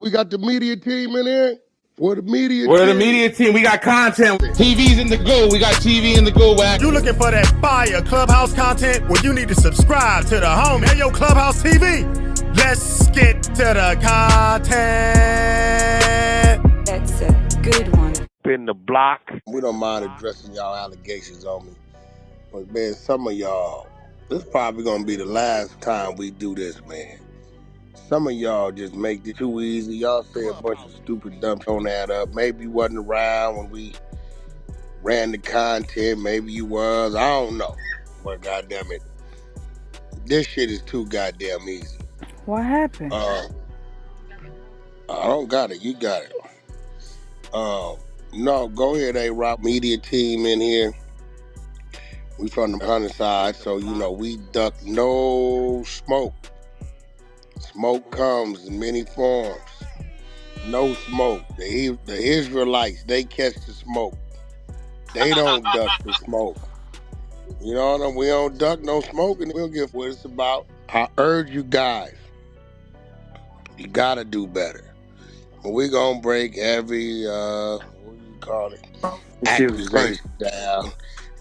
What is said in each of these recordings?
We got the media team in here. We're the media We're the team. media team. We got content. TV's in the go. We got TV in the go, Wack. You looking for that fire Clubhouse content? Well, you need to subscribe to the homie. Hey, yo, Clubhouse TV. Let's get to the content. That's a good one. Been the block. We don't mind addressing y'all allegations on me. But, man, some of y'all, this is probably going to be the last time we do this, man. Some of y'all just make it too easy. Y'all say a bunch of stupid dumb don't add up. Maybe you wasn't around when we ran the content. Maybe you was. I don't know. But goddamn it, this shit is too goddamn easy. What happened? I don't got it. You got it. No, go ahead, A-Rock. Media team in here. We from the hunter side, so you know we duck no smoke. Smoke comes in many forms. No smoke. The Israelites, they catch the smoke. They don't duck the smoke. You know what I mean? We don't duck no smoke, and we'll get what it's about. I urge you guys, you gotta do better. But we gonna break every what do you call it? Accusation down.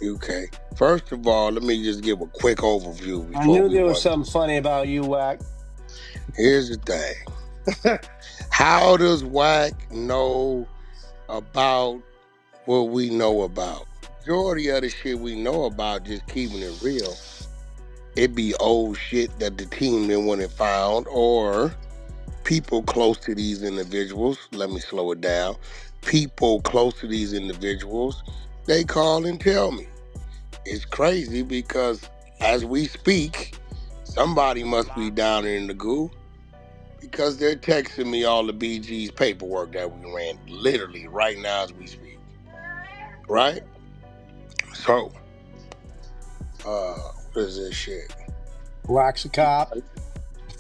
Okay. First of all, let me just give a quick overview. I knew there was something funny about you, Wack. Here's the thing. How does Wack know about what we know about? Majority of the shit we know about, just keeping it real, it be old shit that the team didn't want it found, or people close to these individuals, let me slow it down, people close to these individuals, they call and tell me. It's crazy because as we speak, somebody must be down in the goo because they're texting me all the BG's paperwork that we ran literally right now as we speak. Right? So, what is this shit? Wack's a cop.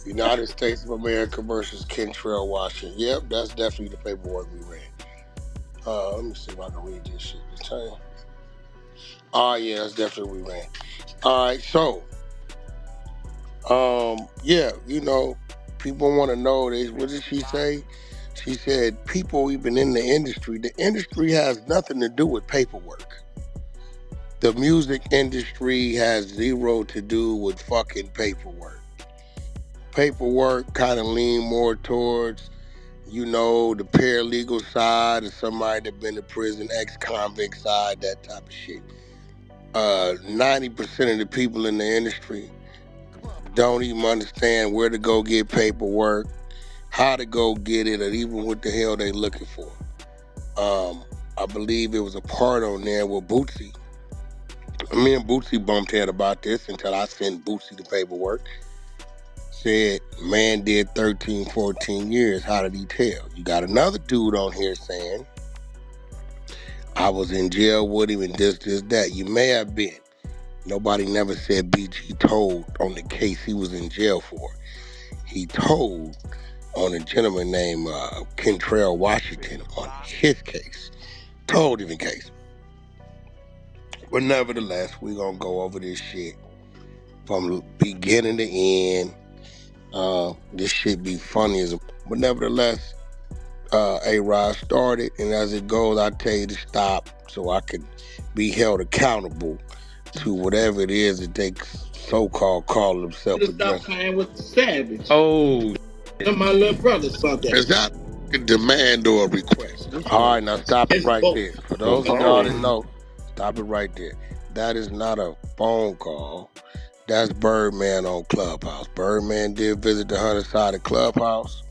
United States of America versus Kentrell Washington. Yep, that's definitely the paperwork we ran. Let me see if I can read this shit this time. Oh, yeah, that's definitely what we ran. All right, so, yeah, you know, people want to know, what did she say? She said, people even in the industry has nothing to do with paperwork. The music industry has zero to do with fucking paperwork. Paperwork kind of lean more towards, you know, the paralegal side, or somebody that been to prison, ex-convict side, that type of shit. 90% of the people in the industry don't even understand where to go get paperwork, how to go get it, or even what the hell they looking for. I believe it was a part on there with Bootsy. Me and Bootsy bumped head about this until I sent Bootsy the paperwork. Said, man did 13, 14 years. How did he tell? You got another dude on here saying, I was in jail with him and this, that. You may have been. Nobody never said BG told on the case he was in jail for. He told on a gentleman named Kentrell Washington on his case. Told him in case. But nevertheless, we're going to go over this shit from beginning to end. This shit be funny as a... But nevertheless, A-Rod started, and as it goes, I tell you to stop so I can be held accountable to whatever it is that they so-called call themselves. Stop playing with the savage. Oh. And my little brother saw that. Is that a demand or a request? All right, now stop it right there. For those of y'all that know, stop it right there. That is not a phone call. That's Birdman on Clubhouse. Birdman did visit the hunter side of Clubhouse,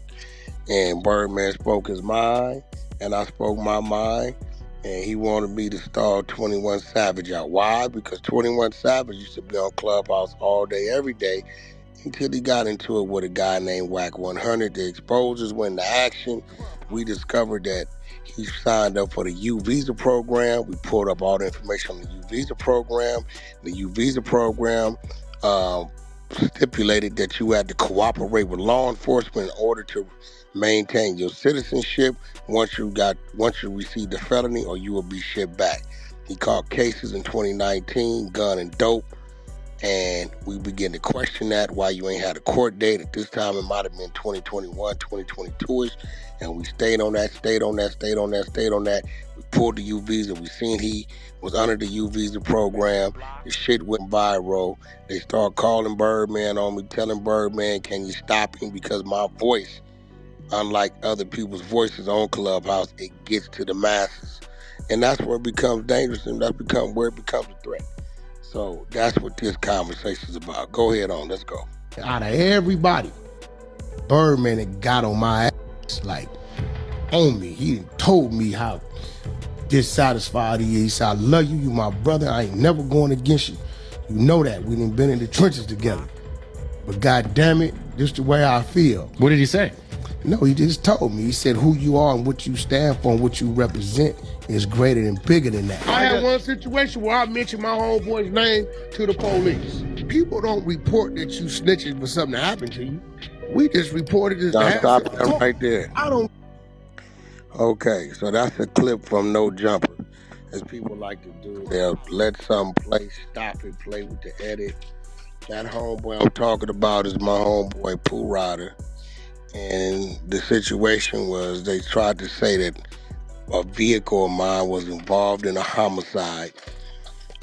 and Birdman spoke his mind, and I spoke my mind, and he wanted me to stall 21 Savage out. Why? Because 21 Savage used to be on Clubhouse all day, every day, until he got into it with a guy named Wack 100. The exposures went into action. We discovered that he signed up for the U Visa program. We pulled up all the information on the U Visa program. The U Visa program stipulated that you had to cooperate with law enforcement in order to maintain your citizenship. Once you received a felony, or you will be shipped back. He caught cases in 2019, gun and dope, And we begin to question that, why you ain't had a court date. At this time, it might have been 2021, 2022-ish. And we stayed on that. We pulled the U visa. We seen he was under the U visa program. The shit went viral. They start calling Birdman on me, telling Birdman, can you stop him? Because my voice, unlike other people's voices on Clubhouse, it gets to the masses. And that's where it becomes dangerous, and where it becomes a threat. So that's what this conversation is about. Go ahead on, let's go. Out of everybody, Birdman had got on my ass, like, on me. He told me how dissatisfied he is. He said, I love you, you my brother. I ain't never going against you. You know that. We done been in the trenches together. But God damn it, this is the way I feel. What did he say? No, he just told me. He said who you are and what you stand for and what you represent is greater and bigger than that. I had one situation where I mentioned my homeboy's name to the police. People don't report that you snitching for something that happened to you. We just reported this. Now stop that right there. I don't. Okay, so that's a clip from No Jumper. As people like to do, they'll let something play, stop it, play with the edit. That homeboy I'm talking about is my homeboy Pooh Rider. And the situation was they tried to say that a vehicle of mine was involved in a homicide.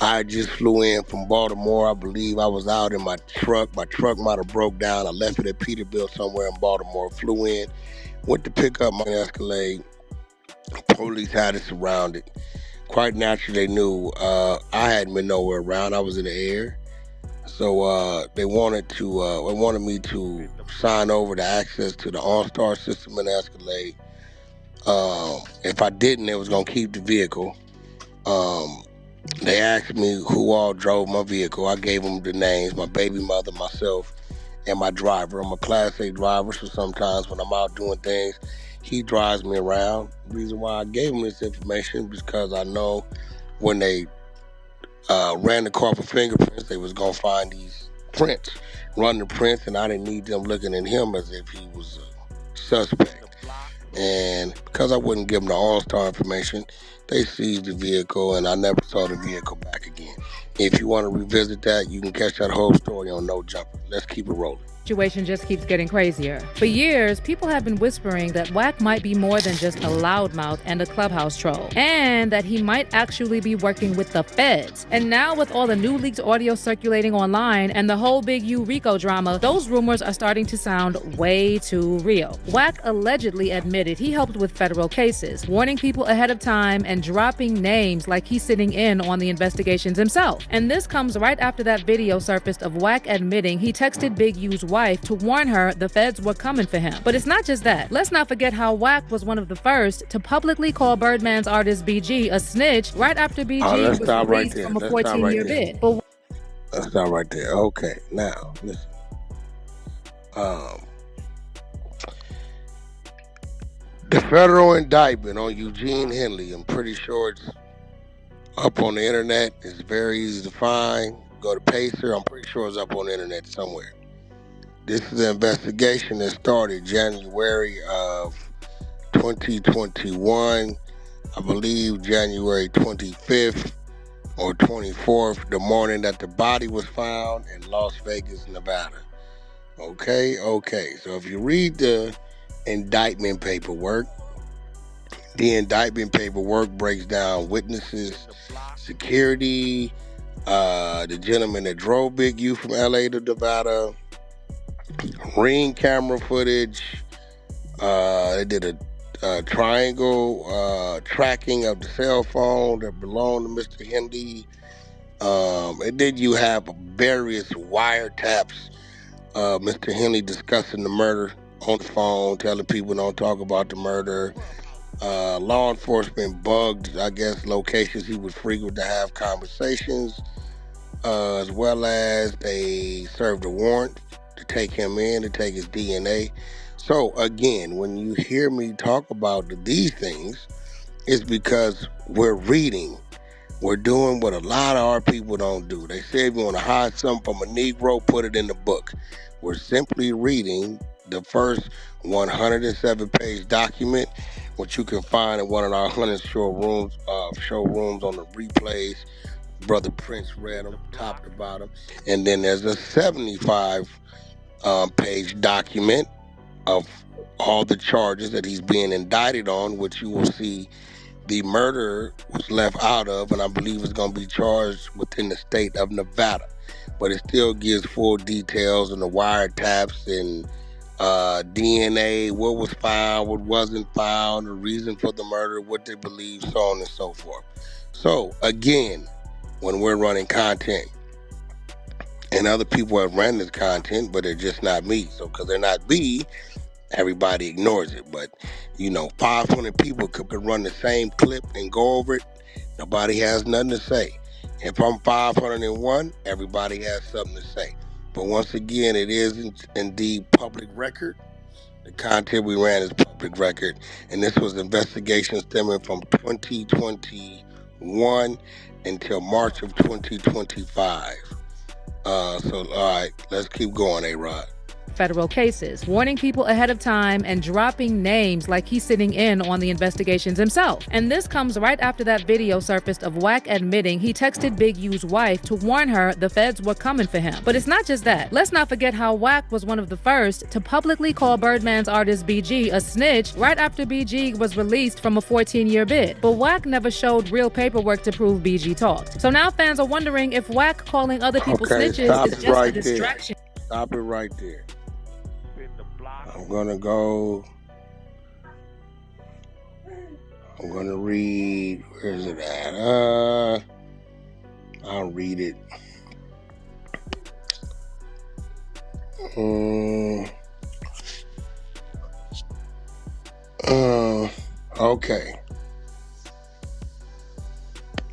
I just flew in from Baltimore. I believe I was out in my truck. My truck might have broke down. I left it at Peterbilt somewhere in Baltimore. Flew in, went to pick up my Escalade. Police had it surrounded. Quite naturally, they knew I hadn't been nowhere around. I was in the air. So they wanted me to sign over the access to the OnStar system in Escalade. If I didn't, they was gonna keep the vehicle. They asked me who all drove my vehicle. I gave them the names: my baby mother, myself, and my driver. I'm a Class A driver, so sometimes when I'm out doing things, he drives me around. The reason why I gave him this information is because I know when they ran the car for fingerprints, they was gonna find these prints, run the prints, and I didn't need them looking at him as if he was a suspect. And because I wouldn't give them the OnStar information, they seized the vehicle, and I never saw the vehicle back again. If you want to revisit that, you can catch that whole story on No Jumper. Let's keep it rolling. Situation just keeps getting crazier. For years, people have been whispering that Wack might be more than just a loudmouth and a Clubhouse troll, and that he might actually be working with the feds. And now with all the new leaked audio circulating online and the whole Big U Rico drama, those rumors are starting to sound way too real. Wack allegedly admitted he helped with federal cases, warning people ahead of time and dropping names like he's sitting in on the investigations himself. And this comes right after that video surfaced of Wack admitting he texted Big U's wife to warn her the feds were coming for him. But it's not just that. Let's not forget how Wack was one of the first to publicly call Birdman's artist BG a snitch right after BG was released from a 14-year bid. But let's stop right there. Okay, now listen. The federal indictment on Eugene Henley, I'm pretty sure it's up on the internet. It's very easy to find. Go to Pacer. I'm pretty sure it's up on the internet somewhere. This is an investigation that started January of 2021. I believe January 25th or 24th, the morning that the body was found in Las Vegas, Nevada. Okay. So if you read the indictment paperwork breaks down witnesses, security, the gentleman that drove Big U from LA to Nevada, ring camera footage. They did a triangle tracking of the cell phone that belonged to Mr. Henley. And then you have various wiretaps. Mr. Henley discussing the murder on the phone, telling people don't talk about the murder. Law enforcement bugged, I guess, locations he would frequent to have conversations, as well as they served a warrant to take him in, to take his DNA. So again, when you hear me talk about these things, it's because we're reading. We're doing what a lot of our people don't do. They say if you want to hide something from a Negro, put it in the book. We're simply reading the first 107-page document, which you can find in one of our 100 showrooms on the replays Brother Prince read them, top to bottom. And then there's a 75 page document of all the charges that he's being indicted on, which you will see the murder was left out of, and I believe it's going to be charged within the state of Nevada. But it still gives full details on the wiretaps and DNA, what was found, what wasn't found, the reason for the murder, what they believe, so on and so forth. So, again, when we're running content, and other people have ran this content, but they're just not me. So, because they're not me, everybody ignores it. But, 500 people could run the same clip and go over it. Nobody has nothing to say. If I'm 501, everybody has something to say. But once again, it is indeed public record. The content we ran is public record. And this was investigation stemming from 2021 until March of 2025. All right, let's keep going, A-Rod. Federal cases, warning people ahead of time and dropping names like he's sitting in on the investigations himself. And this comes right after that video surfaced of Wack admitting he texted Big U's wife to warn her the feds were coming for him. But it's not just that. Let's not forget how Wack was one of the first to publicly call Birdman's artist BG a snitch right after BG was released from a 14-year bid. But Wack never showed real paperwork to prove BG talked. So now fans are wondering if Wack calling other people snitches is just a distraction. Stop it right there. I'm gonna read, where is it at? I'll read it. Okay.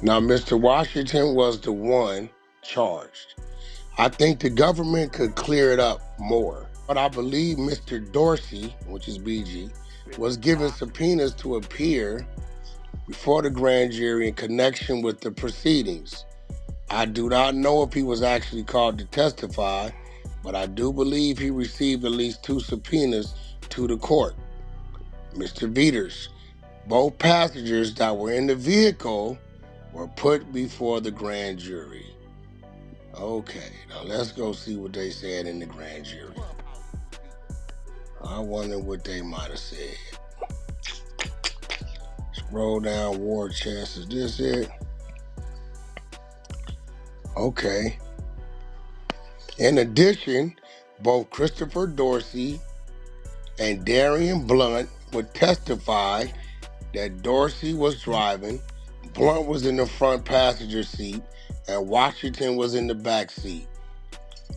Now, Mr. Washington was the one charged. I think the government could clear it up more. But I believe Mr. Dorsey, which is BG, was given subpoenas to appear before the grand jury in connection with the proceedings. I do not know if he was actually called to testify, but I do believe he received at least 2 subpoenas to the court. Mr. Veters, both passengers that were in the vehicle were put before the grand jury. Okay, now let's go see what they said in the grand jury. I wonder what they might have said. Scroll down, war chest. Is this it? Okay. In addition, both Christopher Dorsey and Darian Blunt would testify that Dorsey was driving, Blunt was in the front passenger seat, and Washington was in the back seat.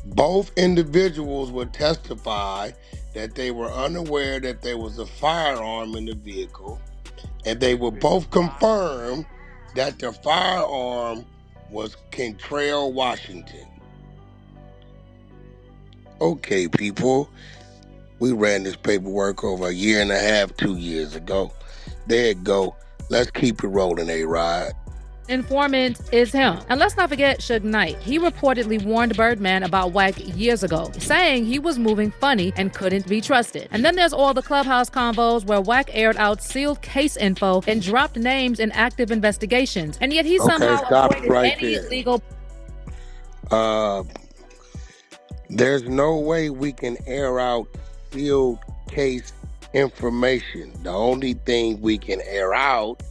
Both individuals would testify that they were unaware that there was a firearm in the vehicle, and they would both confirm that the firearm was Kentrail Washington. Okay, people, we ran this paperwork over a year and a half, 2 years ago. There you go. Let's keep it rolling, A-Rod. Informant is him. And let's not forget Suge Knight. He reportedly warned Birdman about Wack years ago, saying he was moving funny and couldn't be trusted. And then there's all the Clubhouse convos where Wack aired out sealed case info and dropped names in active investigations. And yet he somehow avoided any legal... There's no way we can air out sealed case information. The only thing we can air out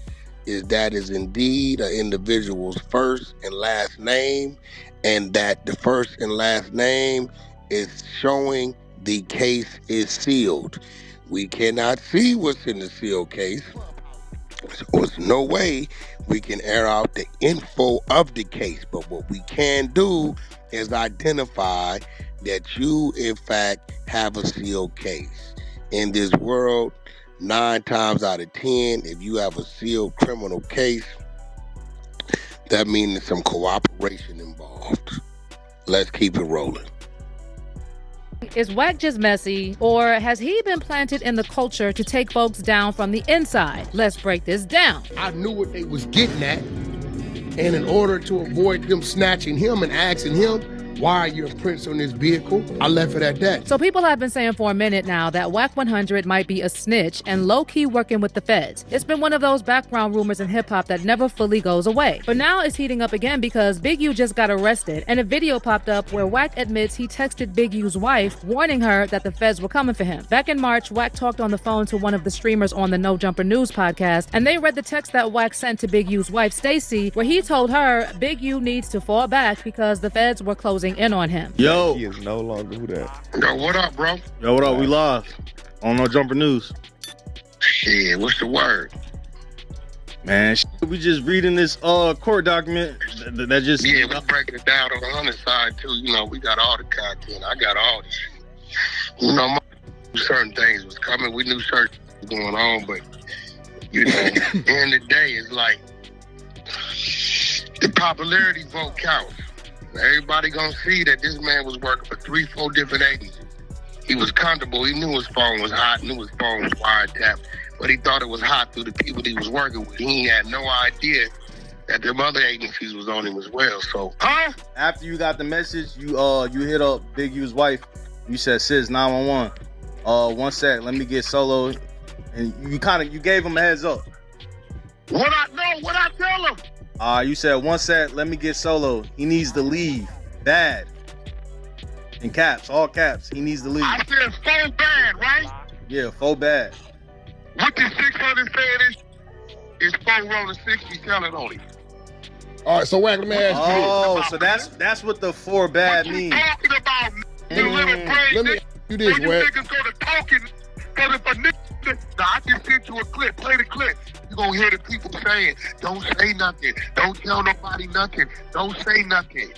is that is indeed an individual's first and last name, and that the first and last name is showing the case is sealed. We cannot see what's in the sealed case, so there's no way we can air out the info of the case. But what we can do is identify that you, in fact, have a sealed case. In this world, 9 times out of 10, if you have a sealed criminal case, that means there's some cooperation involved. Let's keep it rolling. Is Wack just messy, or has he been planted in the culture to take folks down from the inside? Let's break this down. I knew what they was getting at, and in order to avoid them snatching him and asking him, Why are your prints on this vehicle? I left it at that. So people have been saying for a minute now that Wack 100 might be a snitch and low-key working with the feds. It's been one of those background rumors in hip-hop that never fully goes away. But now it's heating up again because Big U just got arrested, and a video popped up where Wack admits he texted Big U's wife, warning her that the feds were coming for him. Back in March, Wack talked on the phone to one of the streamers on the No Jumper News podcast, and they read the text that Wack sent to Big U's wife, Stacy, where he told her Big U needs to fall back because the feds were closing in on him. Yo. He is no longer who that. Yo, what up, bro? Yo, what up? We live on No Jumper News. Shit, what's the word? Man, we just reading this court document that just... Yeah, we're breaking it down on the Hunter side, too. You know, we got all the content. I got all this shit. You know, certain things was coming. We knew certain things was going on, but, you know, at the end of the day, it's like the popularity vote counts. Everybody gonna see that this man was working for 3-4 different agencies. He was comfortable. He knew his phone was hot, knew his phone was wiretapped, but he thought it was hot through the people he was working with. He had no idea that them other agencies was on him as well. So, After you got the message, you hit up Big U's wife. You said, "Sis, 911. 1 sec, let me get solo." And you gave him a heads up. What I tell him? You said, "1 sec, let me get solo. He needs to leave. Bad." In caps, all caps. He needs to leave. I said so bad, right? Yeah, full bad. What the 600 saying is 4 rolling 60 telling on him. All right, so Wack, let me ask you. Oh, so that's what the 4 bad what you means. talking about, you little brain? Let me ask you this, so you Wack. niggas go to talking, so if a nigga, now I just sent you a clip, play the clip. You gonna hear the people saying, don't say nothing, don't tell nobody nothing, don't say nothing.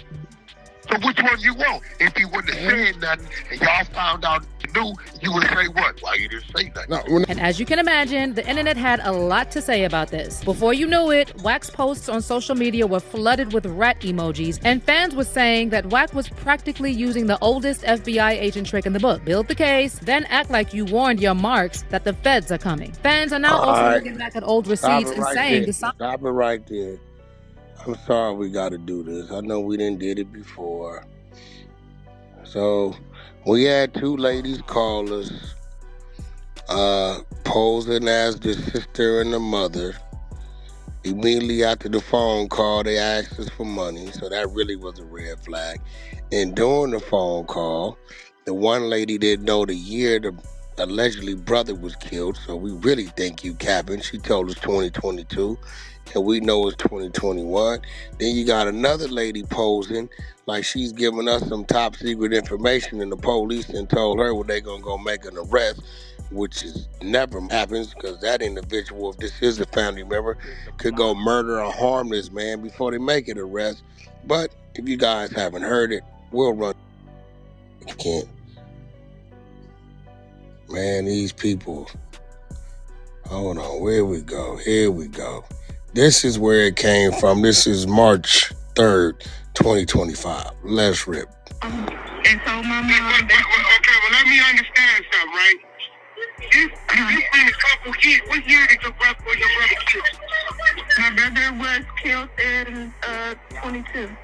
So which one you want? If he wouldn't have said nothing and y'all found out you knew, you would say what? Why you didn't say nothing? No, And as you can imagine, the internet had a lot to say about this. Before you knew it, Wack's posts on social media were flooded with rat emojis, and fans were saying that Wack was practically using the oldest FBI agent trick in the book. Build the case, then act like you warned your marks that the feds are coming. Fans are now also looking back at old receipts and saying the Stop it right there. I'm sorry we got to do this. I know we didn't did it before. So we had 2 ladies call us, posing as the sister and the mother. Immediately after the phone call, they asked us for money, so that really was a red flag. And during the phone call, the one lady didn't know the year the allegedly brother was killed, so we really think you capping. She told us 2022. And we know it's 2021. Then you got another lady posing like she's giving us some top secret information, and the police and told her well, they gonna go make an arrest, which is never happens because that individual, if this is a family member, could go murder or harm this man before they make an arrest. But if you guys haven't heard it, we'll run. You can't. Man, these people. Hold on, here we go. This is where it came from. This is March 3rd, 2025. Let's rip. And so my mom... Okay, well, let me understand something, right? This been a couple years. What year did your brother killed? My brother was killed in 22.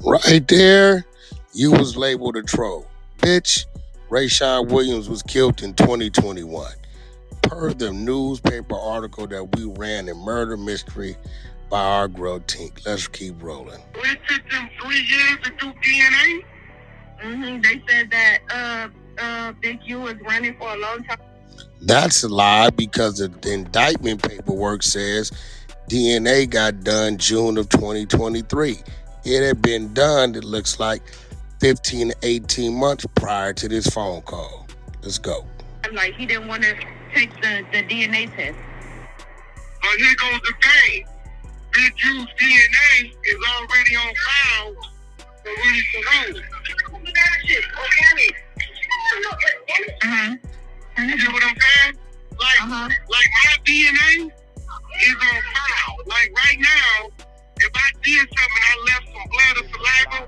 Right there, you was labeled a troll. Bitch, Rayshawn Williams was killed in 2021. Per the newspaper article that we ran in Murder Mystery by our girl Tink. Let's keep rolling. It took them 3 years to do DNA? They said that Big U was running for a long time. That's a lie because the indictment paperwork says DNA got done June of 2023. It had been done, it looks like, 15 to 18 months prior to this phone call. Let's go. Like, he didn't want to take the DNA test. But here goes the thing. Big U's DNA is already on file for Willie Cerrone. You know what I'm saying? Like my DNA is on file. Like right now, if I did something and I left some blood or saliva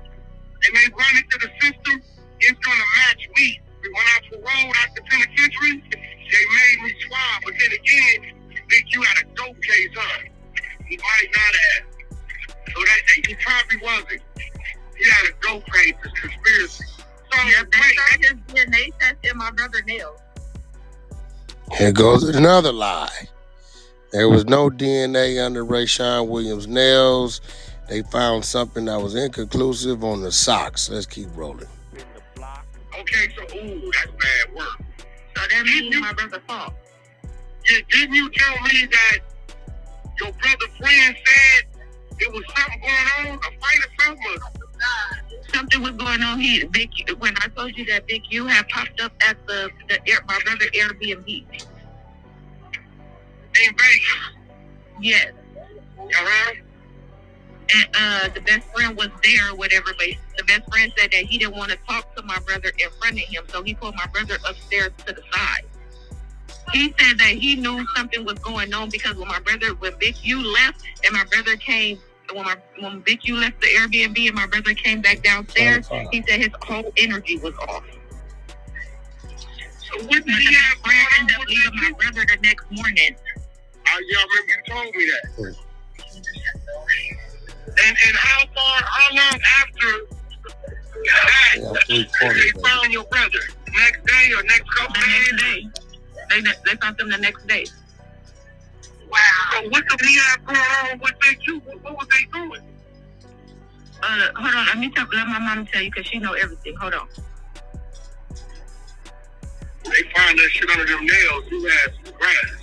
and they run it to the system, it's gonna match me. When I paroled out the penitentiary, they made me swab. But then again, Big U had a dope case, huh? He might not have. So that he probably wasn't. Yeah, Here goes another lie. There was no DNA under Rayshawn Williams' nails. They found something that was inconclusive on the socks. Let's keep rolling. Okay, so that's bad work. So that means my brother's fault. Didn't you tell me that your brother's friend said there was something going on, a fight or something? Something was going on here. When I told you that Big U had popped up at my brother Airbnb. In Vegas? Yes. Uh-huh. And the best friend was there or whatever, but the best friend said that he didn't want to talk to my brother in front of him, so he pulled my brother upstairs to the side. He said that he knew something was going on because when Big U left and my brother came, when Big U left the Airbnb and my brother came back downstairs, he said his whole energy was off. So what did he have going on with leaving my brother the next morning? Y'all remember you told me that. And how long after that they found your brother? Next day or next couple days? Next day. They found them the next day. Wow. So what did he have going on with Big U? What was they doing? Hold on. Let my mom tell you because she know everything. Hold on. They found that shit under them nails. You had some grass.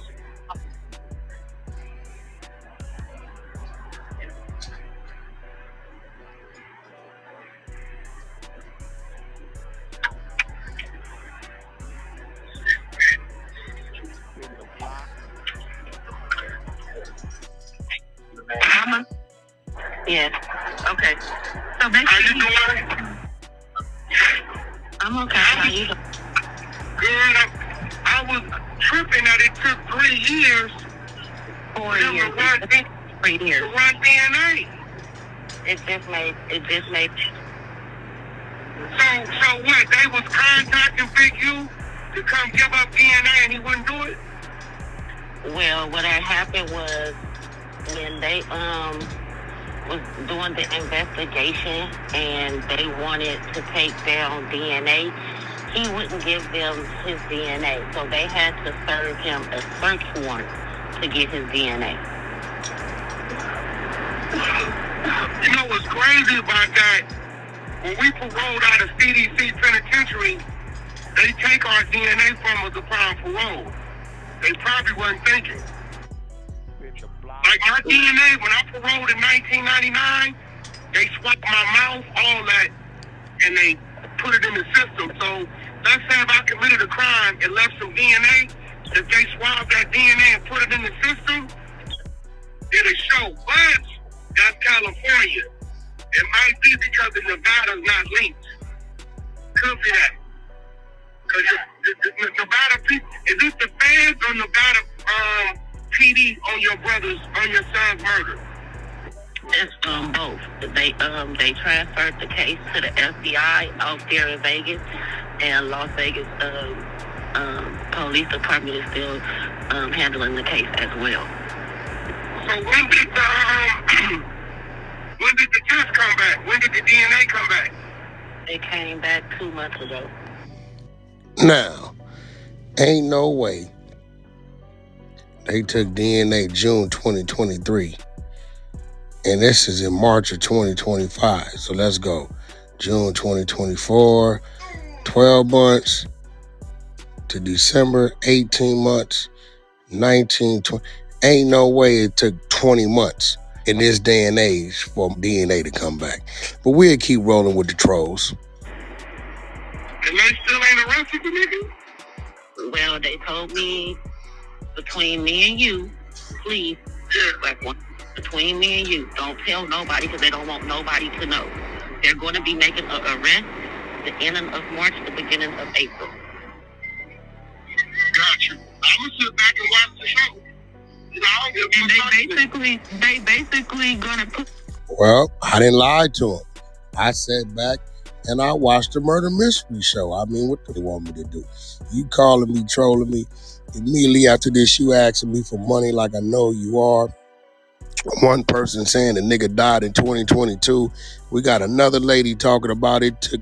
Mama? Yes. Okay. So basically, how you doing? I'm okay. How you doing? Good. I was tripping that it took 3 years. 4 years. 3 years. To run DNA. It just made. So what? They was contacting Big U to come give up DNA and he wouldn't do it? Well, what had happened was when they was doing the investigation and they wanted to take down DNA, he wouldn't give them his DNA. So they had to serve him a search warrant to get his DNA. You know what's crazy about that? When we paroled out of CDC penitentiary, they take our DNA from us upon parole. They probably wasn't thinking. Like my DNA, when I paroled in 1999, they swapped my mouth, all that, and they put it in the system. So let's say if I committed a crime and left some DNA, if they swabbed that DNA and put it in the system, it'll show. But that's California. It might be because the Nevada's not linked. Could be that. Because the Nevada people, is this the feds or Nevada PD on your son's murder? It's both. They transferred the case to the FBI out there in Vegas, and Las Vegas police department is still handling the case as well. So when did the test come back? When did the DNA come back? It came back 2 months ago. Now, ain't no way they took DNA June 2023. And this is in March of 2025. So let's go. June 2024, 12 months to December, 18 months, 19, 20. Ain't no way it took 20 months in this day and age for DNA to come back. But we'll keep rolling with the trolls. And they still ain't arrested the nigga? Well, they told me between me and you, please, between me and you, don't tell nobody because they don't want nobody to know. They're going to be making an arrest the ending of March, the beginning of April. Got you. I'm going to sit back and watch the show. You know, and they basically going to put... Well, I didn't lie to him. I sat back and I watched the murder mystery show. I mean, what do you want me to do? You calling me, trolling me. Immediately after this, you asking me for money like I know you are. One person saying the nigga died in 2022. We got another lady talking about it took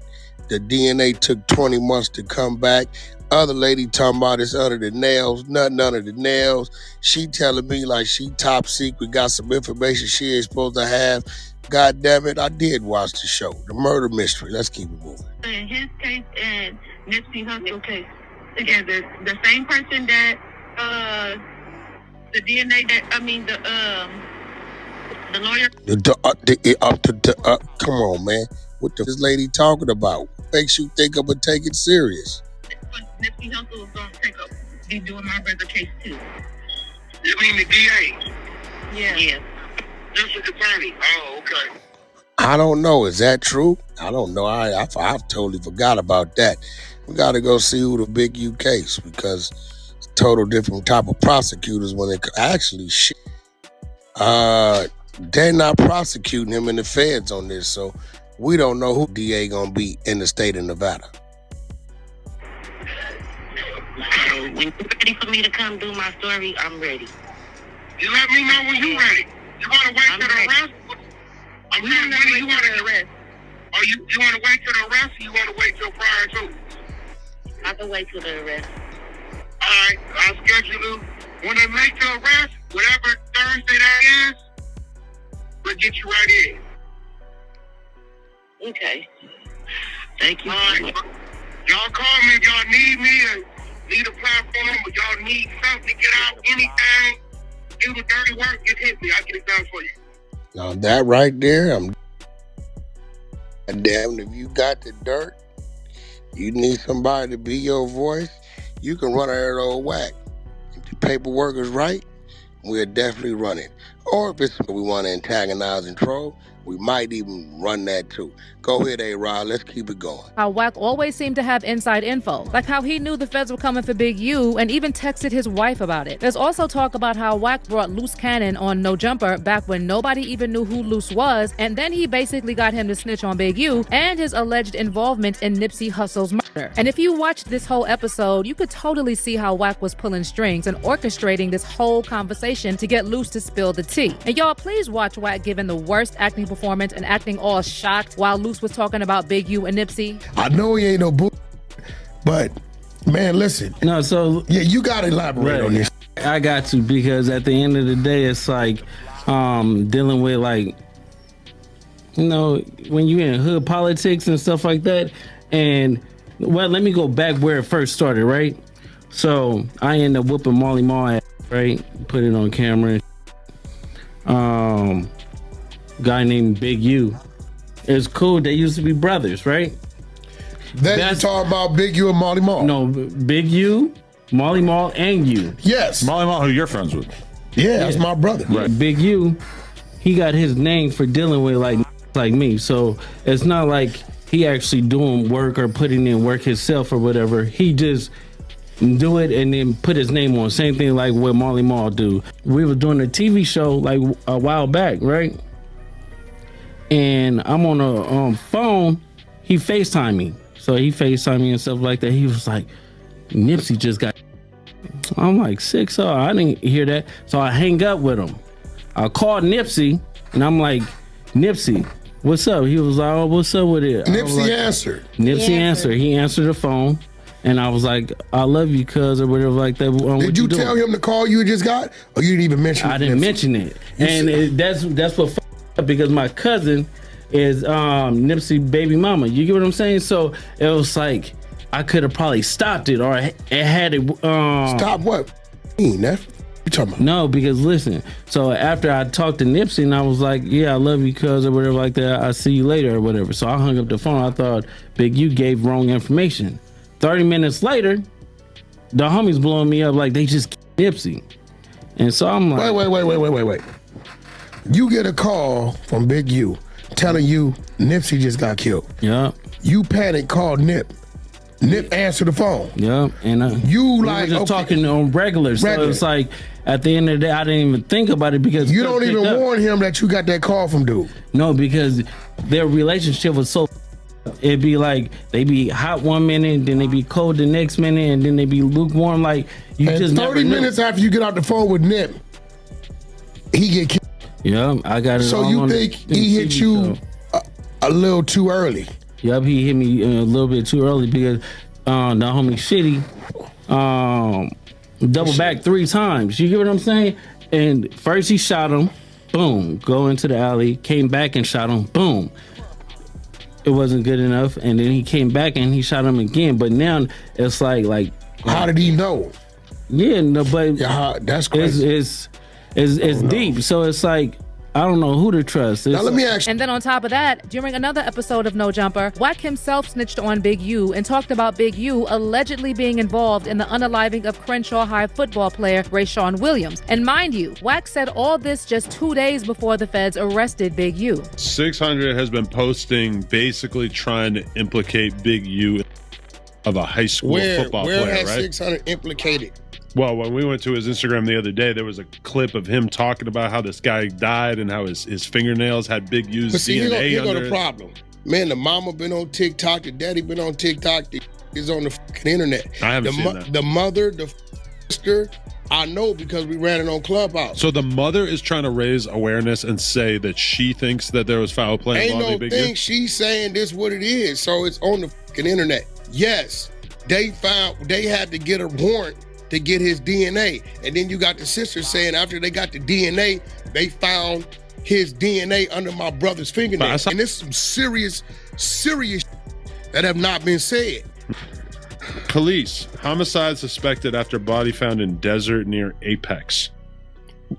The DNA took 20 months to come back. Other lady talking about it's under the nails, nothing under the nails. She telling me like she top secret, got some information she ain't supposed to have. God damn it, I did watch the show, The Murder Mystery. Let's keep it moving. In his case and Nipsey Hustle case together, the same person that the DNA that the lawyer. Come on, man. What this lady talking about? What makes you think I'm gonna take it serious? Nipsey Hustle is gonna be doing my brother's case too. You mean the DA? Yeah. Yeah. District attorney. Oh, okay. I don't know. Is that true? I don't know. I totally forgot about that. We got to go see who the Big U case, because it's total different type of prosecutors when it actually shit. They're not prosecuting him in the feds on this, so we don't know who DA gonna be in the state of Nevada. When you're ready for me to come do my story, I'm ready. You let me know when you're ready. You want to wait till the arrest? I'm saying, when do you want to arrest? Or you want to wait till the arrest, or you want to wait till prior to? I can wait till the arrest. All right, I'll schedule you. When they make the arrest, whatever Thursday that is, we'll get you right in. Okay. Thank you. All right. Y'all call me if y'all need me or need a platform, or y'all need something to get out, anything, do the dirty work, just hit me. I'll get it done for you. Now that right there, I'm damned if you got the dirt, you need somebody to be your voice, you can run out old Wack. If the paperwork is right, we'll definitely run it. Or if it's we want to antagonize and troll, we might even run that too. Go ahead, A-Rod. Let's keep it going. How Wack always seemed to have inside info, like how he knew the feds were coming for Big U and even texted his wife about it. There's also talk about how Wack brought Loose Cannon on No Jumper back when nobody even knew who Loose was, and then he basically got him to snitch on Big U and his alleged involvement in Nipsey Hussle's murder. And if you watched this whole episode, you could totally see how Wack was pulling strings and orchestrating this whole conversation to get Loose to spill the tea. And y'all, please watch Wack giving the worst acting performance and acting all shocked while Loose was talking about Big U and Nipsey. I know he ain't no boo, but man, listen. No, so yeah, you gotta elaborate on this. I got to, because at the end of the day, it's like dealing with, like, you know, when you in hood politics and stuff like that. And well, let me go back where it first started, right? So I ended up whooping Molly Mall, right? Put it on camera. Guy named Big U. It's cool. They used to be brothers, right? That's you talking about Big U and Molly Mall. No, Big U, Molly Mall, and you. Yes. Molly Mall, who you're friends with. Yeah, that's my brother. Right. Big U, he got his name for dealing with like me. So it's not like he actually doing work or putting in work himself or whatever. He just do it and then put his name on. Same thing like what Molly Mall do. We were doing a TV show like a while back, right? And I'm on a phone. He FaceTime me. So he FaceTime me and stuff like that. He was like, Nipsey just got. I'm like, 6-0. I didn't hear that. So I hang up with him. I called Nipsey and I'm like, Nipsey, what's up? He was like, oh, what's up with it? Nipsey answered. Nipsey answered. He answered the phone. And I was like, I love you, cuz, or whatever like that. Did you tell him the call you just got? Or you didn't even mention it? I didn't mention it. And that's what f***ed up, because my cousin is Nipsey baby mama. You get what I'm saying? So it was like, I could have probably stopped it, or it had it. Stop what? That's you talking about? No, because listen. So after I talked to Nipsey, and I was like, yeah, I love you, cuz, or whatever like that. I'll see you later, or whatever. So I hung up the phone. I thought Big U gave wrong information. 30 minutes later, the homies blowing me up like they just Nipsey. And so I'm like, wait. You get a call from Big U telling you Nipsey just got killed. Yeah. You panic, call Nip. Nip answer the phone. Yeah. And you we like were just talking on regular. So it's like at the end of the day, I didn't even think about it, because you don't even warn him that you got that call from dude. No, because their relationship was so. It'd be like they be hot one minute, then they be cold the next minute, and then they be lukewarm. Like you and just 30 minutes after you get out the phone with Nip, he get killed. Yeah, I got it. So you think he hit you a little too early? Yup, he hit me a little bit too early because the homie Shitty double back 3 times. You get what I'm saying? And first he shot him, boom, go into the alley, came back and shot him, boom. It wasn't good enough, and then he came back and he shot him again. But now it's like how did he know? Yeah, no, but that's crazy. It's deep. So it's like I don't know who to trust. Now let me ask you. And then on top of that, during another episode of No Jumper, Wack himself snitched on Big U and talked about Big U allegedly being involved in the unaliving of Crenshaw High football player Rayshawn Williams. And mind you, Wack said all this just 2 days before the feds arrested Big U. 600 has been posting basically trying to implicate Big U of a high school football player, right? Where has 600 implicated? Well, when we went to his Instagram the other day, there was a clip of him talking about how this guy died and how his fingernails had Big U's DNA here under go the problem. Man, the mama been on TikTok, the daddy been on TikTok, the is on the fucking internet. I haven't seen that. The mother, the sister, I know because we ran it on Clubhouse. So the mother is trying to raise awareness and say that she thinks that there was foul play involving Big U? Ain't no thing. She's saying this what it is, so it's on the fucking internet. Yes, they had to get a warrant to get his DNA. And then you got the sister saying after they got the DNA, they found his DNA under my brother's fingernails. And there's some serious that have not been said. Police, homicide suspected after body found in desert near Apex.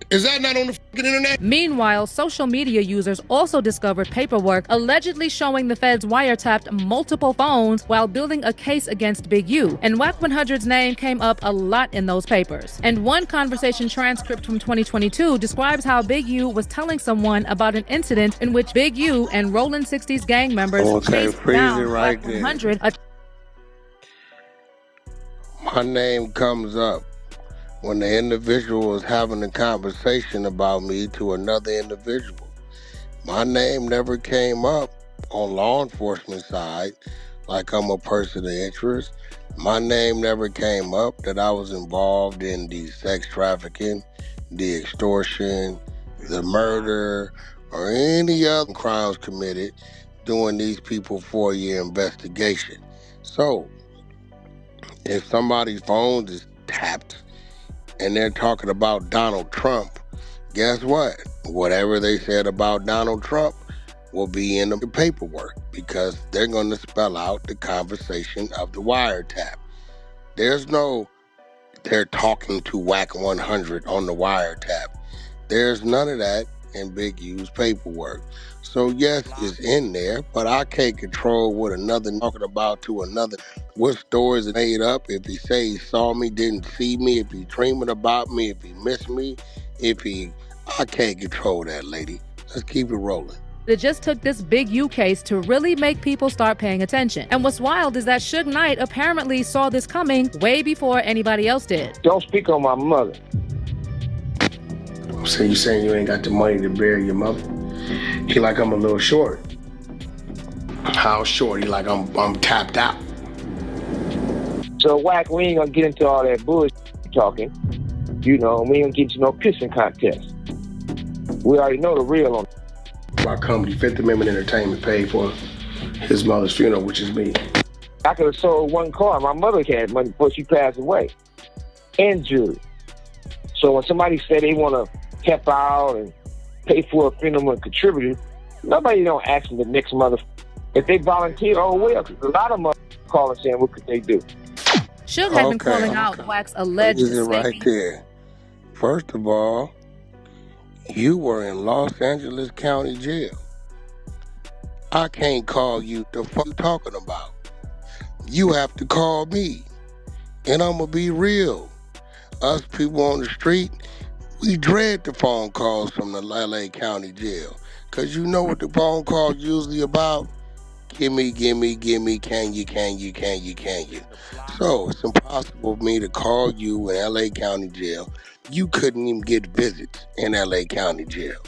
Is that not on the fucking internet? Meanwhile, social media users also discovered paperwork allegedly showing the feds wiretapped multiple phones while building a case against Big U. And Wack 100's name came up a lot in those papers. And one conversation transcript from 2022 describes how Big U was telling someone about an incident in which Big U and Rollin' 60s gang members chased down right Wack 100. My name comes up when the individual was having a conversation about me to another individual. My name never came up on law enforcement side like I'm a person of interest. My name never came up that I was involved in the sex trafficking, the extortion, the murder, or any other crimes committed during these people 4-year investigation. So, if somebody's phone is tapped and they're talking about Donald Trump, guess what? Whatever they said about Donald Trump will be in the paperwork because they're going to spell out the conversation of the wiretap. There's no, they're talking to Wack 100 on the wiretap. There's none of that in Big U's paperwork. So yes, it's in there, but I can't control what another talking about to another. What stories are made up? If he say he saw me, didn't see me, if he dreaming about me, if he missed me, I can't control that, lady. Let's keep it rolling. It just took this Big U case to really make people start paying attention. And what's wild is that Suge Knight apparently saw this coming way before anybody else did. Don't speak on my mother. So you saying you ain't got the money to bury your mother? He like I'm a little short. How short? He like I'm tapped out. So Wack, we ain't gonna get into all that bullshit talking. You know, we ain't gonna get into no pissing contest. We already know the real on my company, Fifth Amendment Entertainment, paid for his mother's funeral, which is me. I could have sold one car. My mother had money before she passed away. And jewelry. So when somebody said they want to help out and pay for a funeral and contribute, nobody don't ask them the next mother. If they volunteer, oh well, because a lot of mothers call and saying, what could they do? Suge had been calling out Wack's alleged right there. First of all, you were in Los Angeles County Jail. I can't call you. The fuck you talking about? You have to call me. And I'm going to be real. Us people on the street, we dread the phone calls from the LA County Jail. Because you know what the phone calls usually about? Gimme, can you? So it's impossible for me to call you in LA County Jail. You couldn't even get visits in LA County Jail.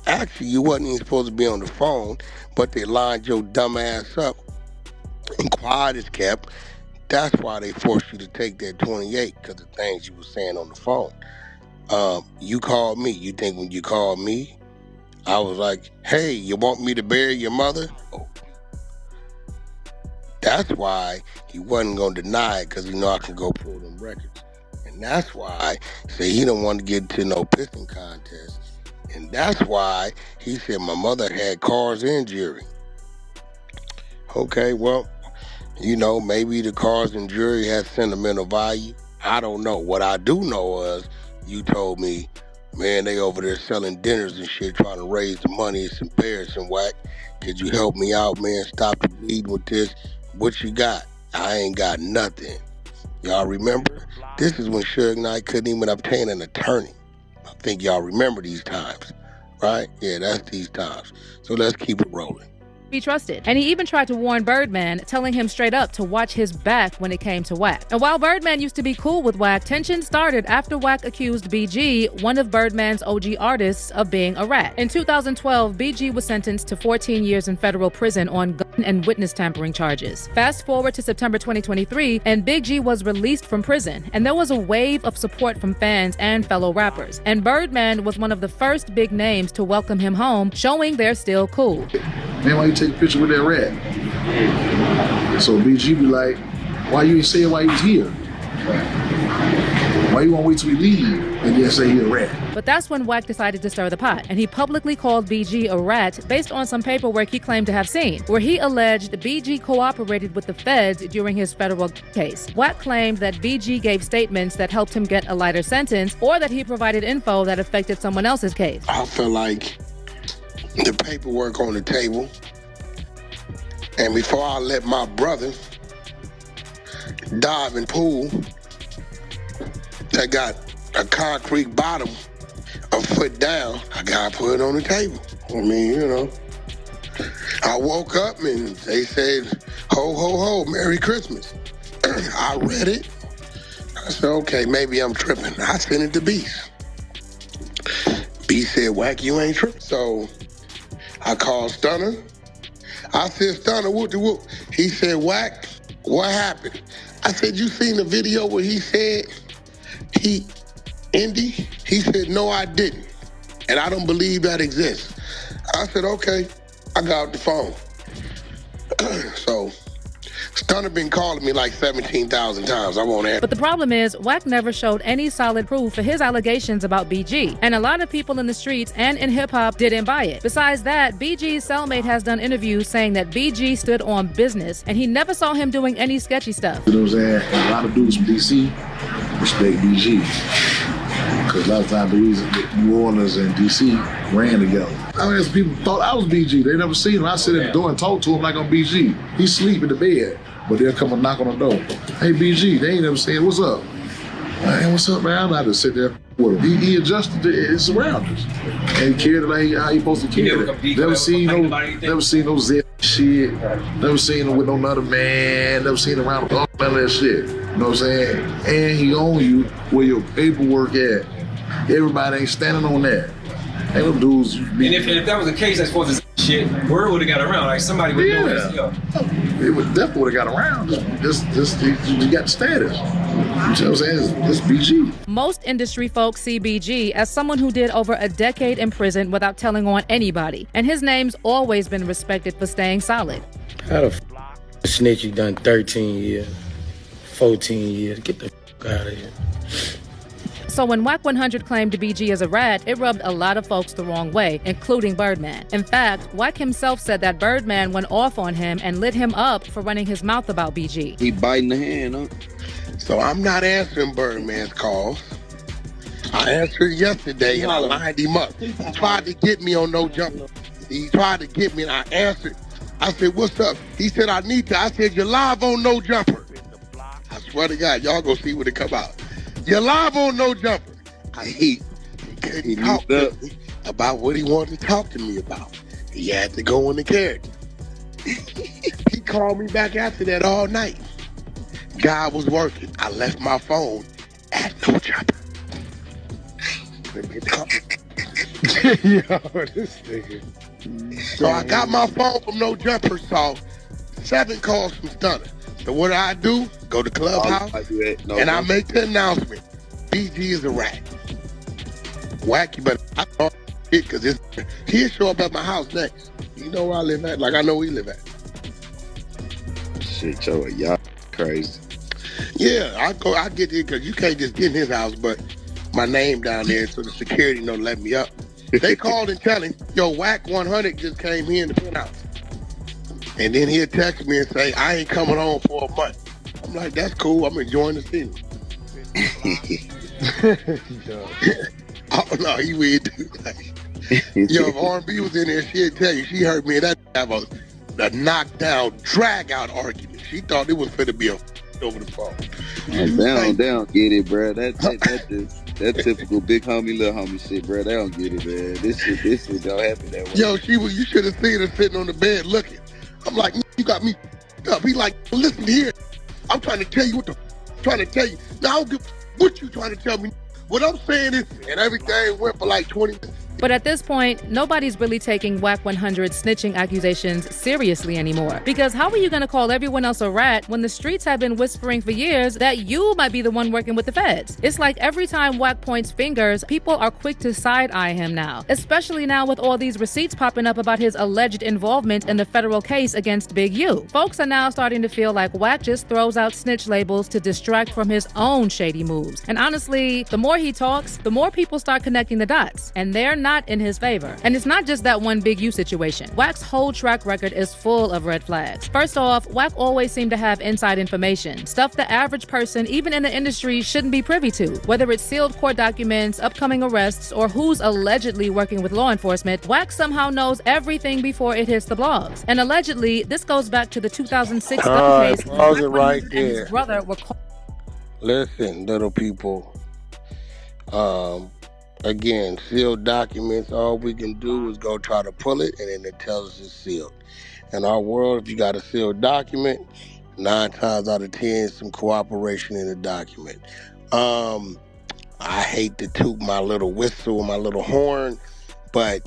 Actually, you wasn't even supposed to be on the phone, but they lined your dumb ass up and quiet is kept. That's why they forced you to take that 28, because the things you were saying on the phone. You called me. You think when you called me, I was like, hey, you want me to bury your mother? Oh, That's why he wasn't going to deny it, because he know I can go pull them records. And that's why he said he don't want to get into no pissing contest. And that's why he said my mother had cars and jewelry. Okay, well, you know, maybe the cars and jewelry has sentimental value. I don't know. What I do know was you told me, man, they over there selling dinners and shit, trying to raise the money. It's embarrassing, Wack. Could you help me out, man? Stop the bleeding with this. What you got? I ain't got nothing. Y'all remember? This is when Suge Knight couldn't even obtain an attorney. I think y'all remember these times, right? Yeah, that's these times. So let's keep it rolling. Be trusted. And he even tried to warn Birdman, telling him straight up to watch his back when it came to Wack. And while Birdman used to be cool with Wack, tension started after Wack accused BG, one of Birdman's OG artists, of being a rat. In 2012, BG was sentenced to 14 years in federal prison on gun and witness tampering charges. Fast forward to September 2023, and Big G was released from prison, and there was a wave of support from fans and fellow rappers. And Birdman was one of the first big names to welcome him home, showing they're still cool. Man, why you take a picture with that rat? So BG be like, why you ain't saying why he was here? Why you want to wait till we leave and then say he a rat? But that's when Wack decided to stir the pot, and he publicly called BG a rat based on some paperwork he claimed to have seen, where he alleged BG cooperated with the feds during his federal case. Wack claimed that BG gave statements that helped him get a lighter sentence, or that he provided info that affected someone else's case. I feel like the paperwork on the table, and before I let my brother dive in pool that got a concrete bottom a foot down, I gotta put it on the table. I mean, you know, I woke up and they said, ho, ho, ho, Merry Christmas. I read it. I said, okay, maybe I'm tripping. I sent it to BEATZ. BEATZ said, Wack, you ain't tripping. So I called Stunner. I said, Stunner, whoop-de-whoop. He said, Wack, what happened? I said, you seen the video where he said Indy? He said, no, I didn't. And I don't believe that exists. I said, okay. I got the phone. So Stunner been calling me like 17,000 times. I won't answer. But the problem is, Wack never showed any solid proof for his allegations about BG. And a lot of people in the streets and in hip-hop didn't buy it. Besides that, BG's cellmate has done interviews saying that BG stood on business, and he never saw him doing any sketchy stuff. You know what I'm saying? A lot of dudes from DC respect BG. Because a lot of times the reason that New Orleans and DC ran together. I mean, some people thought I was BG. They never seen him. I sit at the door and talk to him like I'm BG. He sleep in the bed, but they'll come and knock on the door. Hey, BG, they ain't never saying, what's up? Man, what's up, man? I just sit there with him. He adjusted to his surroundings. And he carried it like how he supposed to carry it. Never seen no zip shit. Never seen him with no other man. Never seen him around none of that shit. You know what I'm saying? And he own you where your paperwork at. Everybody ain't standing on that. Ain't no dudes. And if that was the case, as far as this shit, word would have got around. Like somebody would know this. Yo. It would definitely would have got around. You got the status. You know what I'm saying? It's BG. Most industry folks see BG as someone who did over a decade in prison without telling on anybody. And his name's always been respected for staying solid. How the snitch you done 13 years, 14 years? Get the out of here. So when Wack 100 claimed BG as a rat, it rubbed a lot of folks the wrong way, including Birdman. In fact, Wack himself said that Birdman went off on him and lit him up for running his mouth about BG. He biting the hand, huh? So I'm not answering Birdman's calls. I answered yesterday and I lined him up. He tried to get me on no jumper. He tried to get me and I answered. I said, what's up? He said, I need to. I said, you're live on No Jumper. I swear to God, y'all gonna see when it come out. You're live on No Jumper. He couldn't talk to me about what he wanted to talk to me about. He had to go in the character. He called me back after that all night. God was working. I left my phone at No Jumper. Yo, this nigga. So I got my phone from No Jumper, saw 7 calls from Stunner. So what do? Go to Clubhouse, and I make the announcement. BG is a rat. Wacky, but I thought it because he'll show up at my house next. You know where I live at? Like I know where he live at. shit, Joey. Y'all crazy. Yeah, I get it because you can't just get in his house, but my name down there, so the security don't let me up. They called and tell him, yo, Wack 100 just came here in the penthouse. And then he'll text me and say, I ain't coming home for a month. I'm like, that's cool. I'm enjoying the city. Oh, no, he weird dude. Like, yo, if R&B was in there, she'd tell you, she heard me and that have a knockdown, drag-out argument. She thought it was going to be over the phone. They don't get it, bro. That typical big homie, little homie shit, bro. They don't get it, man. This shit don't happen that way. Yo, you should have seen her sitting on the bed looking. I'm like, you got me up. He like, listen here. I'm trying to tell you what I'm trying to tell you. Now, I don't give what you trying to tell me. What I'm saying is, and everything went for like 20 minutes. But at this point, nobody's really taking Wack 100's snitching accusations seriously anymore. Because how are you going to call everyone else a rat when the streets have been whispering for years that you might be the one working with the feds? It's like every time Wack points fingers, people are quick to side-eye him now. Especially now with all these receipts popping up about his alleged involvement in the federal case against Big U. Folks are now starting to feel like Wack just throws out snitch labels to distract from his own shady moves. And honestly, the more he talks, the more people start connecting the dots. And they're not in his favor. And it's not just that one Big U situation. Wack's whole track record is full of red flags. First off, Wack always seemed to have inside information, stuff the average person, even in the industry, shouldn't be privy to. Whether it's sealed court documents, upcoming arrests, or who's allegedly working with law enforcement, Wack somehow knows everything before it hits the blogs. And allegedly, this goes back to the 2006 gun case. Pause it right and there. his brother were called. Listen, little people. Again, sealed documents, all we can do is go try to pull it, and then it tells us it's sealed. In our world, if you got a sealed document, 9 times out of 10, some cooperation in the document. I hate to toot my little whistle, my little horn, but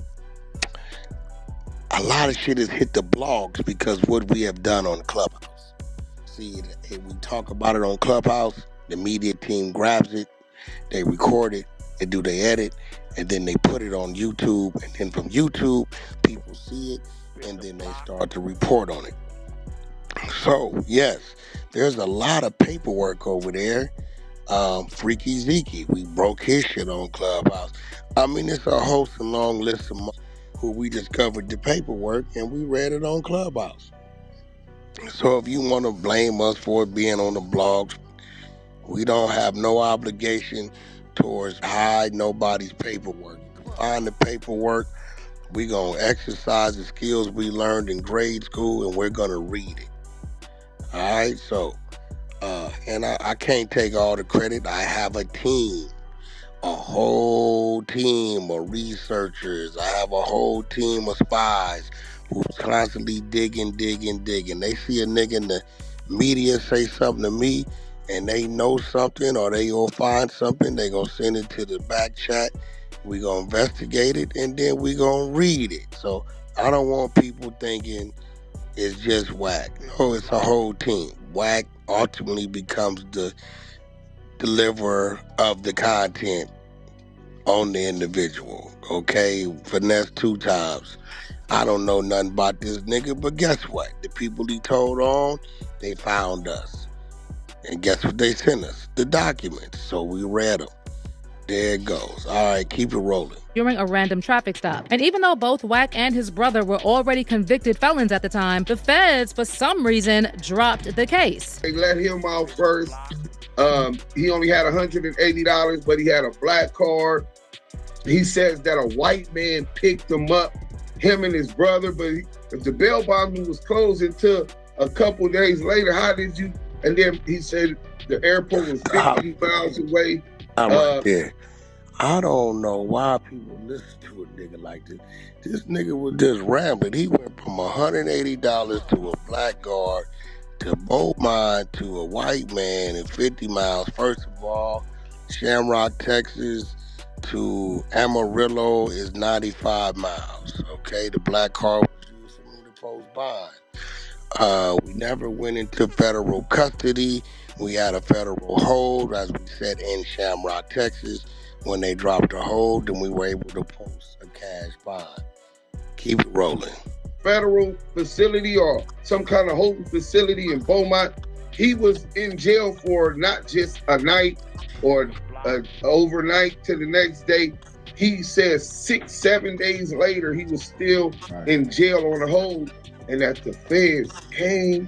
a lot of shit has hit the blogs because what we have done on Clubhouse. See, if we talk about it on Clubhouse, the media team grabs it, they record it, they do their edit, and then they put it on YouTube, and then from YouTube, people see it, and then they start to report on it. So, yes, there's a lot of paperwork over there. Freaky Zeke, we broke his shit on Clubhouse. I mean, it's a host and long list of who we discovered the paperwork, and we read it on Clubhouse. So if you want to blame us for it being on the blogs, we don't have no obligation towards hide nobody's paperwork. Find the paperwork. We're going to exercise the skills we learned in grade school, and we're going to read it. All right? So, and I can't take all the credit. I have a team, a whole team of researchers. I have a whole team of spies who's constantly digging. They see a nigga in the media say something to me, and they know something or they gonna find something, they gonna send it to the back chat. We gonna investigate it, and then we gonna read it. So I don't want people thinking it's just Wack. No, it's a whole team. Wack ultimately becomes the deliverer of the content on the individual. Okay, finesse 2 times. I don't know nothing about this nigga, but guess what? The people he told on, they found us. And guess what they sent us? The documents. So we read them. There it goes. All right, keep it rolling. During a random traffic stop. And even though both Wack and his brother were already convicted felons at the time, the feds, for some reason, dropped the case. They let him out first. He only had $180, but he had a black card. He says that a white man picked him up, him and his brother, but if the bail bondsman was closed until a couple days later, how did you? And then he said the airport was 50 miles away. I'm right there. I don't know why people listen to a nigga like this. This nigga was just rambling. He went from $180 to a black guard to Beaumont to a white man in 50 miles. First of all, Shamrock, Texas to Amarillo is 95 miles. Okay, the black car was used for me to post bond. We never went into federal custody. We had a federal hold, as we said, in Shamrock, Texas. When they dropped the hold, then we were able to post a cash bond. Keep it rolling. federal facility or some kind of holding facility in Beaumont. He was in jail for not just a night or overnight to the next day. He says 6-7 days later, he was still in jail on a hold, and that the feds came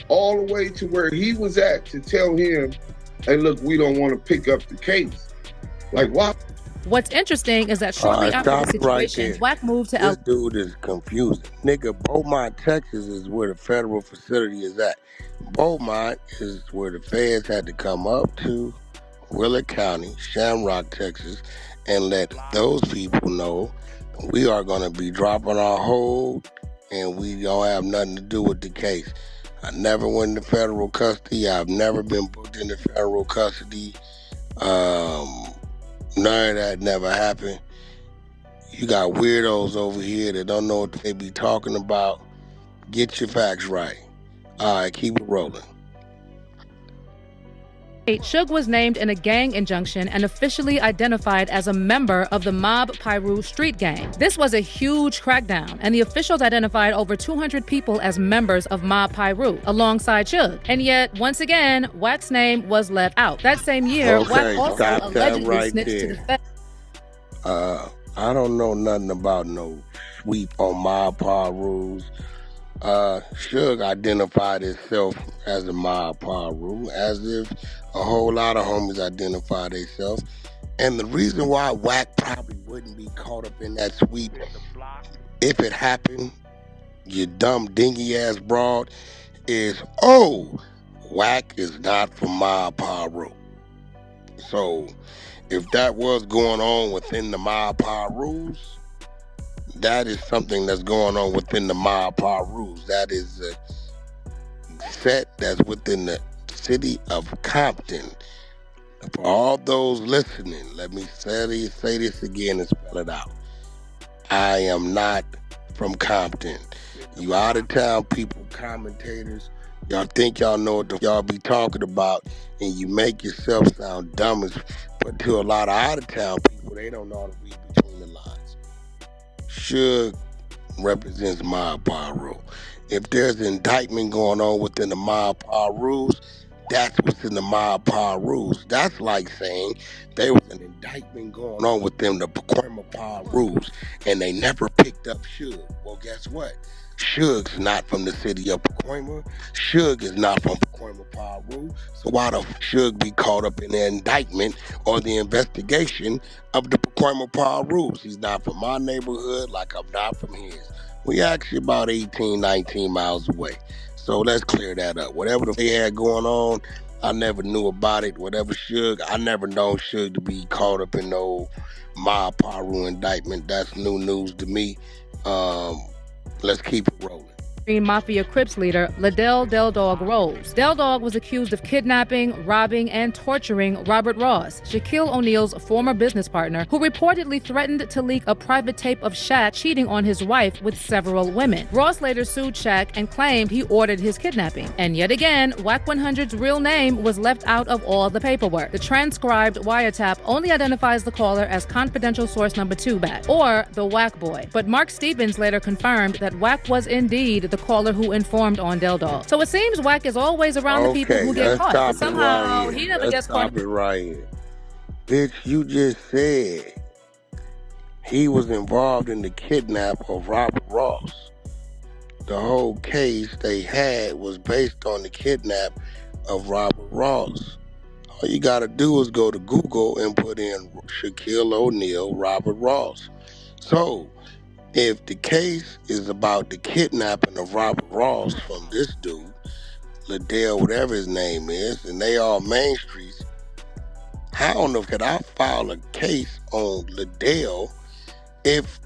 all the way to where he was at to tell him, hey, look, we don't want to pick up the case. Like, what? What's interesting is that shortly after the situation, Wack moved to This dude is confusing. Nigga, Beaumont, Texas is where the federal facility is at. Beaumont is where the feds had to come up to Willard County, Shamrock, Texas, and let those people know we are going to be dropping our hold and we don't have nothing to do with the case. I never went into federal custody. I've never been booked into federal custody. None of that never happened. You got weirdos over here that don't know what they be talking about. Get your facts right. All right, keep it rolling. Suge was named in a gang injunction and officially identified as a member of the Mob Piru street gang. This was a huge crackdown, and the officials identified over 200 people as members of Mob Piru alongside Suge. And yet, once again, Wack's name was left out. That same year, Wack also allegedly snitched to the feds. I don't know nothing about no sweep on Mob Piru. Suge identified himself as a Mob Piru, as if a whole lot of homies identified themselves. And the reason why Wack probably wouldn't be caught up in that sweep, if it happened, you dumb dingy ass broad, is Wack is not from Mob Piru. So if that was going on within the Mob Pirus, that is something that's going on within the Mob Pirus. That is a set that's within the city of Compton. For all those listening, let me say this again and spell it out. I am not from Compton. You out of town people, commentators, y'all think y'all know what y'all be talking about, and you make yourself sound dumb as, but to a lot of out of town people, they don't know how to read between the lines. Suge represents Mob Piru. If there's an indictment going on within the Mob Pirus, that's what's in the Mob Pirus. That's like saying there was an indictment going on within the Pacoima Pirus, and they never picked up Suge. Well, guess what? Suge's not from the city of Pacoima. Suge is not from Pacoima Piru. So why the Suge be caught up in the indictment or the investigation of the Pacoima Pirus? He's not from my neighborhood like I'm not from his. We actually about 18, 19 miles away. So let's clear that up. Whatever they had going on, I never knew about it. Whatever Suge, I never known Suge to be caught up in no Mob Piru indictment. That's new news to me. Let's keep it rolling. Mafia Crips leader Liddell Del Dog Rose. Del Dog was accused of kidnapping, robbing, and torturing Robert Ross, Shaquille O'Neal's former business partner, who reportedly threatened to leak a private tape of Shaq cheating on his wife with several women. Ross later sued Shaq and claimed he ordered his kidnapping. And yet again, Wack 100's real name was left out of all the paperwork. The transcribed wiretap only identifies the caller as confidential source number 2 back, or the Wack Boy. But Mark Stevens later confirmed that Wack was indeed the caller who informed on Del Dog. So it seems Wack is always around the people who get caught. But somehow he never gets caught. Stop it right here. Bitch, you just said he was involved in the kidnap of Robert Ross. The whole case they had was based on the kidnap of Robert Ross. All you gotta do is go to Google and put in Shaquille O'Neal, Robert Ross. So if the case is about the kidnapping of Robert Ross from this dude, Liddell, whatever his name is, and they all Main Streets, I don't know, could I file a case on Liddell if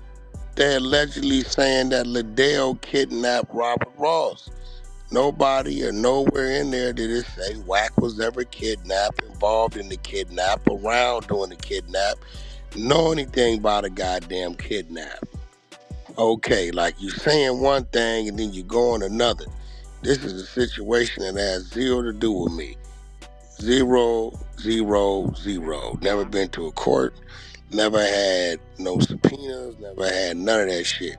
they're allegedly saying that Liddell kidnapped Robert Ross? Nobody or nowhere in there did it say Wack was ever kidnapped, involved in the kidnap, around doing the kidnap, know anything about a goddamn kidnap. Okay, like you saying one thing and then you go on another. This is a situation that has zero to do with me. 0, 0, 0. Never been to a court, never had no subpoenas, never had none of that shit.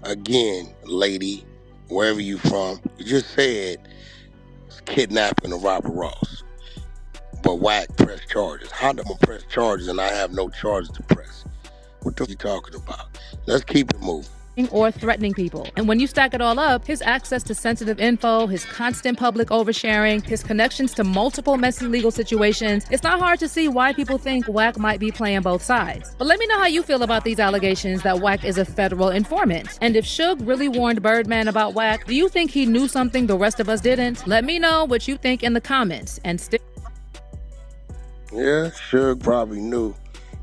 Again, lady, wherever you from, you just said it's kidnapping of Robert Ross. But Wack pressed charges. How do I press charges and I have no charges to press? What the f*** you talking about? Let's keep it moving. Or threatening people. And when you stack it all up, his access to sensitive info, his constant public oversharing, his connections to multiple messy legal situations, it's not hard to see why people think Wack might be playing both sides. But let me know how you feel about these allegations that Wack is a federal informant. And if Suge really warned Birdman about Wack, do you think he knew something the rest of us didn't? Let me know what you think in the comments. And Yeah, Suge probably knew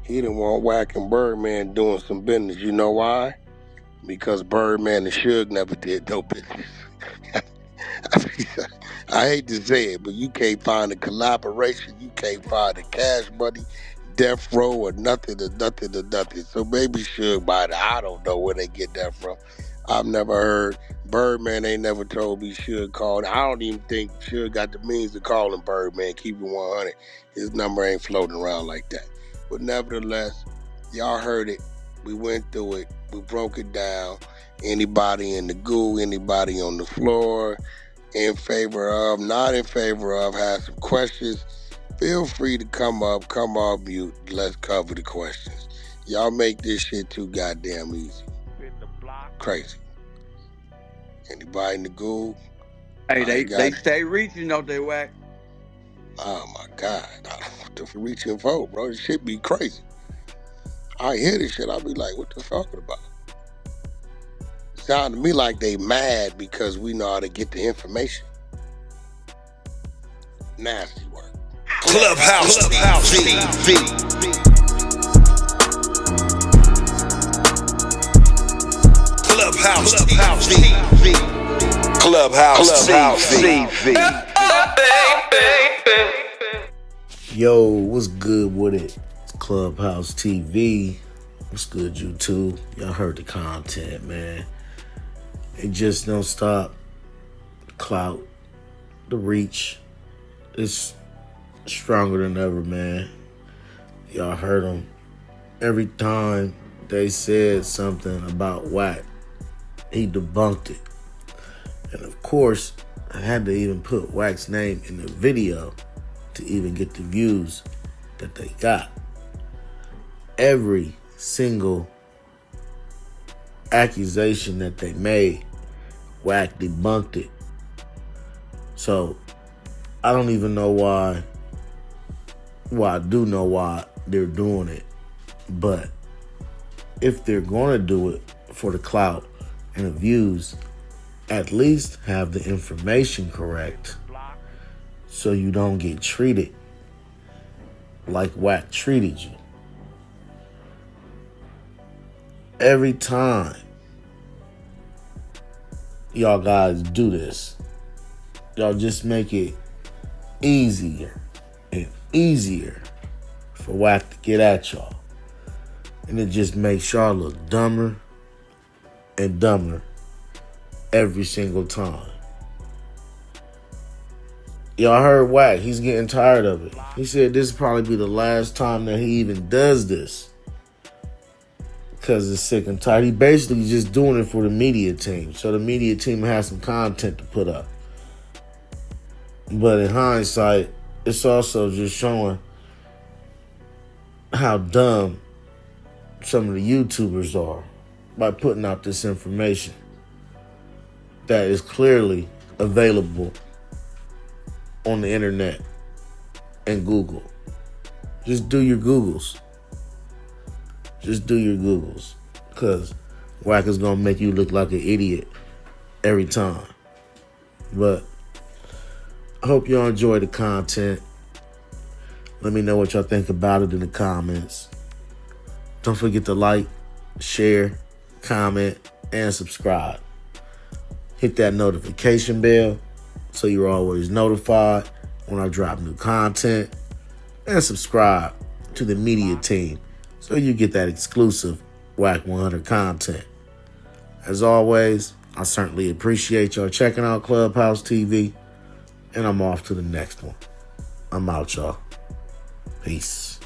he didn't want Wack and Birdman doing some business. You know why? Because Birdman and Suge never did no business. I hate to say it, but you can't find a collaboration. You can't find a Cash Money, Death Row, or nothing to nothing to nothing. So maybe Suge might. I don't know where they get that from. I've never heard. Birdman ain't never told me Suge called. I don't even think Suge got the means to call him Birdman. Keep it 100. His number ain't floating around like that. But nevertheless, y'all heard it. We went through it. We broke it down. Anybody in the goo, anybody on the floor, in favor of, not in favor of, have some questions, feel free to come up, come off mute. Let's cover the questions. Y'all make this shit too goddamn easy. Crazy. Anybody in the goo? Hey, they stay reaching, don't they, Wack? Oh my God. What the reaching for, bro? This shit be crazy. I hear this shit, I'll be like, what the talking about? Sound to me like they mad because we know how to get the information. Nasty work. Clubhouse TV. Clubhouse TV. Clubhouse TV. Yo, what's good with it? It's Clubhouse TV. What's good, YouTube? Y'all heard the content, man. It just don't stop. The clout, the reach is stronger than ever, man. Y'all heard them. Every time they said something about Wack, he debunked it. And of course, I had to even put Wack's name in the video to even get the views that they got. Every single accusation that they made, Wack debunked it. So I don't even know why. Well, I do know why they're doing it. But if they're going to do it for the clout and the views, at least have the information correct so you don't get treated like Wack treated you. Every time y'all guys do this, y'all just make it easier and easier for Wack to get at y'all. And it just makes y'all look dumber and dumber every single time. Y'all heard Wack, he's getting tired of it. He said this will probably be the last time that he even does this, because it's sick and tired. He basically just doing it for the media team, so the media team has some content to put up. But in hindsight, it's also just showing how dumb some of the YouTubers are by putting out this information that is clearly available on the internet and Google. Just do your Googles. Just do your Googles, because Wack is going to make you look like an idiot every time. But I hope y'all enjoy the content. Let me know what y'all think about it in the comments. Don't forget to like, share, comment, and subscribe. Hit that notification bell so you're always notified when I drop new content. And subscribe to the media team so you get that exclusive Wack 100 content. As always, I certainly appreciate y'all checking out Clubhouse TV. And I'm off to the next one. I'm out, y'all. Peace.